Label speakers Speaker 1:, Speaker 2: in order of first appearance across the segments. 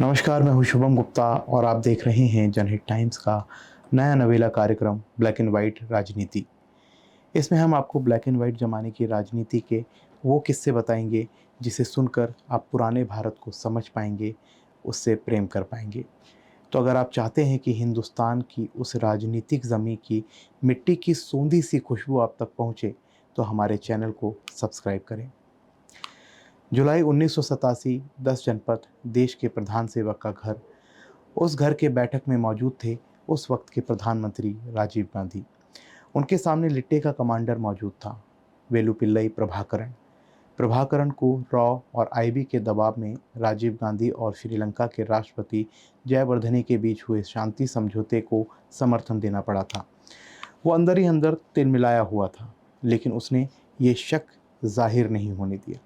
Speaker 1: नमस्कार, मैं हूं शुभम गुप्ता और आप देख रहे हैं जनहित टाइम्स का नया नवेला कार्यक्रम ब्लैक एंड वाइट राजनीति। इसमें हम आपको ब्लैक एंड वाइट ज़माने की राजनीति के वो किस्से बताएंगे जिसे सुनकर आप पुराने भारत को समझ पाएंगे, उससे प्रेम कर पाएंगे। तो अगर आप चाहते हैं कि हिंदुस्तान की उस राजनीतिक ज़मीं की मिट्टी की सूंधी सी खुशबू आप तक पहुँचे, तो हमारे चैनल को सब्सक्राइब करें। जुलाई 1987, 10 जनपद, देश के प्रधान सेवक का घर। उस घर के बैठक में मौजूद थे उस वक्त के प्रधानमंत्री राजीव गांधी। उनके सामने लिट्टे का कमांडर मौजूद था, वेलुपिल्लई प्रभाकरन। प्रभाकरन को रॉ और आईबी के दबाव में राजीव गांधी और श्रीलंका के राष्ट्रपति जयवर्धने के बीच हुए शांति समझौते को समर्थन देना पड़ा था। वो अंदर ही अंदर तिलमिलाया हुआ था, लेकिन उसने ये शक जाहिर नहीं होने दिया।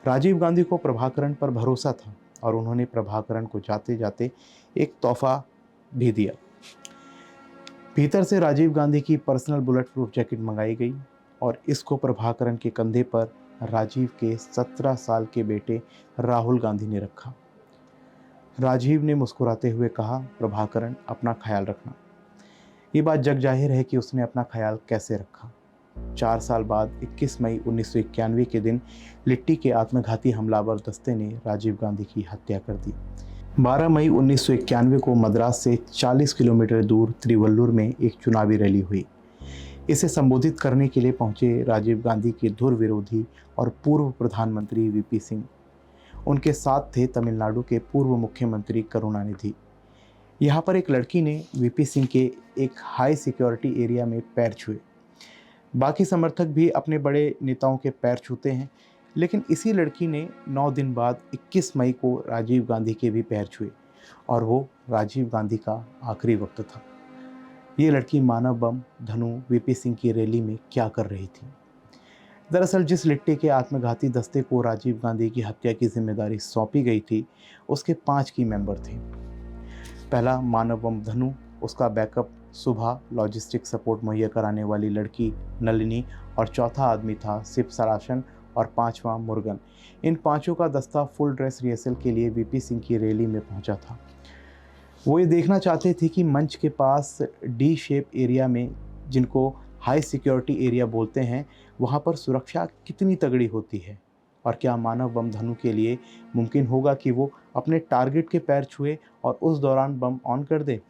Speaker 1: राजीव गांधी को प्रभाकरन पर भरोसा था और उन्होंने प्रभाकरन को जाते जाते एक तोहफा भी दिया। भीतर से राजीव गांधी की पर्सनल बुलेट प्रूफ जैकेट मंगाई गई और इसको प्रभाकरन के कंधे पर राजीव के 17 साल के बेटे राहुल गांधी ने रखा। राजीव ने मुस्कुराते हुए कहा, प्रभाकरन, अपना ख्याल रखना। ये बात जग जाहिर है कि उसने अपना ख्याल कैसे रखा। 4 साल बाद 21 मई 1991 के दिन लिट्टी के आत्मघाती हमलावर दस्ते ने राजीव गांधी की हत्या कर दी। 12 मई 1991 को मद्रास से 40 किलोमीटर दूर त्रिवल्लुर में एक चुनावी रैली हुई। इसे संबोधित करने के लिए पहुंचे राजीव गांधी के धुर विरोधी और पूर्व प्रधानमंत्री वीपी सिंह। उनके साथ थे तमिलनाडु के पूर्व मुख्यमंत्री करुणानिधि। यहाँ पर एक लड़की ने वीपी सिंह के एक हाई सिक्योरिटी एरिया में पैर छुए। बाकी समर्थक भी अपने बड़े नेताओं के पैर छूते हैं, लेकिन इसी लड़की ने 9 दिन बाद 21 मई को राजीव गांधी के भी पैर छुए, और वो राजीव गांधी का आखिरी वक्त था। ये लड़की मानव बम धनु वीपी सिंह की रैली में क्या कर रही थी? दरअसल जिस लिट्टे के आत्मघाती दस्ते को राजीव गांधी की हत्या की जिम्मेदारी सौंपी गई थी, उसके 5 की मेंबर थे। पहला मानव बम धनु, उसका बैकअप सुबह लॉजिस्टिक सपोर्ट मुहैया कराने वाली लड़की नलिनी, और चौथा आदमी था शिव सराशन, और 5वां मुर्गन। इन 5 का दस्ता फुल ड्रेस रिहर्सल के लिए वीपी सिंह की रैली में पहुंचा था। वो ये देखना चाहते थे कि मंच के पास डी शेप एरिया में, जिनको हाई सिक्योरिटी एरिया बोलते हैं, वहाँ पर सुरक्षा कितनी तगड़ी होती है, और क्या मानव बम धनु के लिए मुमकिन होगा कि वो अपने टारगेट के पैर छुए और उस दौरान बम ऑन कर दे।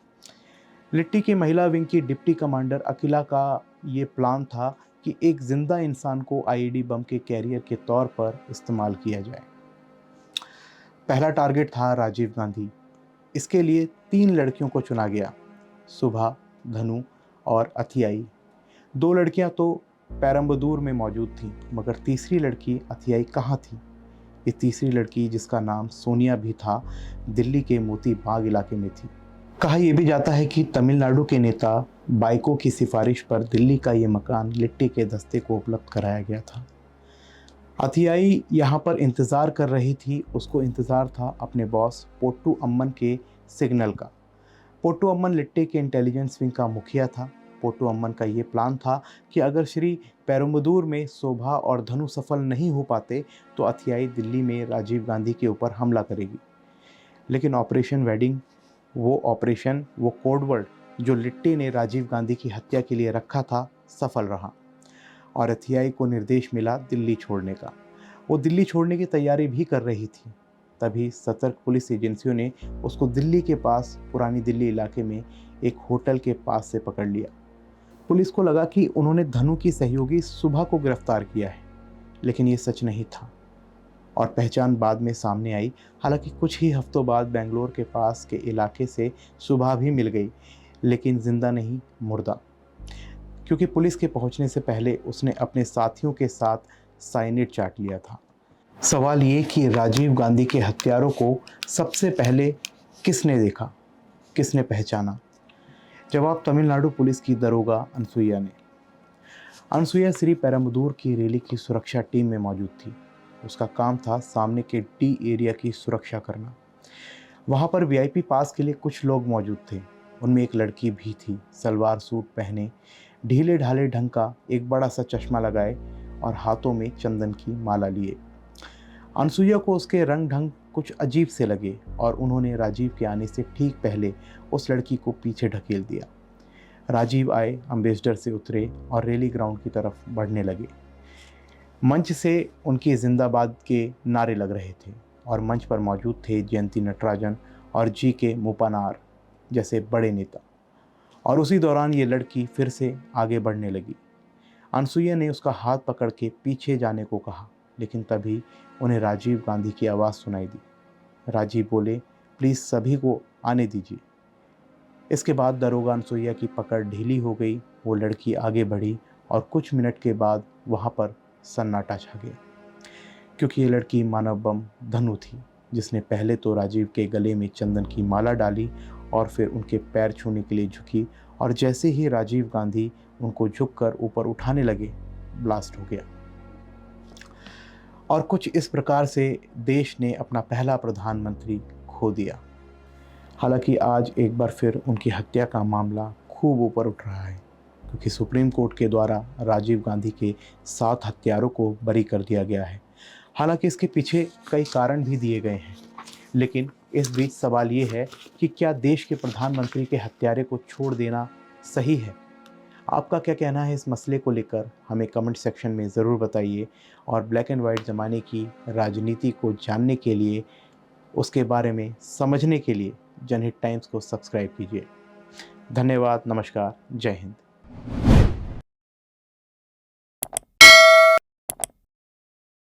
Speaker 1: लिट्टी की महिला विंग की डिप्टी कमांडर अकिला का ये प्लान था कि एक जिंदा इंसान को आईईडी बम के कैरियर के तौर पर इस्तेमाल किया जाए। पहला टारगेट था राजीव गांधी। इसके लिए 3 लड़कियों को चुना गया, सुभा, धनु और अथियाई। 2 लड़कियां तो पेरम्बदूर में मौजूद थीं, मगर तीसरी लड़की अथियाई कहाँ थी? ये तीसरी लड़की, जिसका नाम सोनिया भी था, दिल्ली के मोती बाग इलाके में थी। कहा यह भी जाता है कि तमिलनाडु के नेता बाइको की सिफारिश पर दिल्ली का ये मकान लिट्टी के दस्ते को उपलब्ध कराया गया था। अथियाई यहाँ पर इंतज़ार कर रही थी। उसको इंतज़ार था अपने बॉस पोट्टू अम्मन के सिग्नल का। पोट्टू अम्मन लिट्टी के इंटेलिजेंस विंग का मुखिया था। पोट्टू अम्मन का ये प्लान था कि अगर श्री पेरुम्बदूर में शोभा और धनु सफल नहीं हो पाते, तो अथियाई दिल्ली में राजीव गांधी के ऊपर हमला करेगी। लेकिन ऑपरेशन वेडिंग, वो कोडवर्ड जो लिट्टी ने राजीव गांधी की हत्या के लिए रखा था, सफल रहा, और अथियाई को निर्देश मिला दिल्ली छोड़ने का। वो दिल्ली छोड़ने की तैयारी भी कर रही थी। तभी सतर्क पुलिस एजेंसियों ने उसको दिल्ली के पास पुरानी दिल्ली इलाके में एक होटल के पास से पकड़ लिया। पुलिस को लगा कि उन्होंने धनु की सहयोगी सुभा को गिरफ्तार किया है, लेकिन ये सच नहीं था, और पहचान बाद में सामने आई। हालांकि कुछ ही हफ्तों बाद बेंगलोर के पास के इलाके से सुभा भी मिल गई, लेकिन जिंदा नहीं, मुर्दा, क्योंकि पुलिस के पहुंचने से पहले उसने अपने साथियों के साथ साइनेट चाट लिया था। सवाल ये कि राजीव गांधी के हत्यारों को सबसे पहले किसने देखा, किसने पहचाना? जवाब तमिलनाडु पुलिस की दरोगा अनसुईया ने। अनसुईया श्री पेरम्बदूर की रैली की सुरक्षा टीम में मौजूद थी। उसका काम था सामने के डी एरिया की सुरक्षा करना। वहाँ पर वीआईपी पास के लिए कुछ लोग मौजूद थे। उनमें एक लड़की भी थी, सलवार सूट पहने, ढीले ढाले ढंग का, एक बड़ा सा चश्मा लगाए और हाथों में चंदन की माला लिए। अनसुईया को उसके रंग ढंग कुछ अजीब से लगे और उन्होंने राजीव के आने से ठीक पहले उस लड़की को पीछे ढकेल दिया। राजीव आए, अम्बेसडर से उतरे और रैली ग्राउंड की तरफ बढ़ने लगे। मंच से उनके जिंदाबाद के नारे लग रहे थे और मंच पर मौजूद थे जयंती नटराजन और जी.के. मूपानार जैसे बड़े नेता। और उसी दौरान ये लड़की फिर से आगे बढ़ने लगी। अनसुईया ने उसका हाथ पकड़ के पीछे जाने को कहा, लेकिन तभी उन्हें राजीव गांधी की आवाज़ सुनाई दी। राजीव बोले, प्लीज़ सभी को आने दीजिए। इसके बाद दरोगा अनसुईया की पकड़ ढीली हो गई। वो लड़की आगे बढ़ी और कुछ मिनट के बाद वहाँ पर सन्नाटा छा गया, क्योंकि ये लड़की मानव बम धनु थी, जिसने पहले तो राजीव के गले में चंदन की माला डाली और फिर उनके पैर छूने के लिए झुकी, और जैसे ही राजीव गांधी उनको झुककर ऊपर उठाने लगे, ब्लास्ट हो गया। और कुछ इस प्रकार से देश ने अपना पहला प्रधानमंत्री खो दिया। हालांकि आज एक बार फिर उनकी हत्या का मामला खूब ऊपर उठ रहा है, क्योंकि सुप्रीम कोर्ट के द्वारा राजीव गांधी के 7 हत्यारों को बरी कर दिया गया है। हालांकि इसके पीछे कई कारण भी दिए गए हैं, लेकिन इस बीच सवाल ये है कि क्या देश के प्रधानमंत्री के हत्यारे को छोड़ देना सही है? आपका क्या कहना है इस मसले को लेकर, हमें कमेंट सेक्शन में ज़रूर बताइए। और ब्लैक एंड वाइट ज़माने की राजनीति को जानने के लिए, उसके बारे में समझने के लिए जनहित टाइम्स को सब्सक्राइब कीजिए। धन्यवाद, नमस्कार, जय हिंद।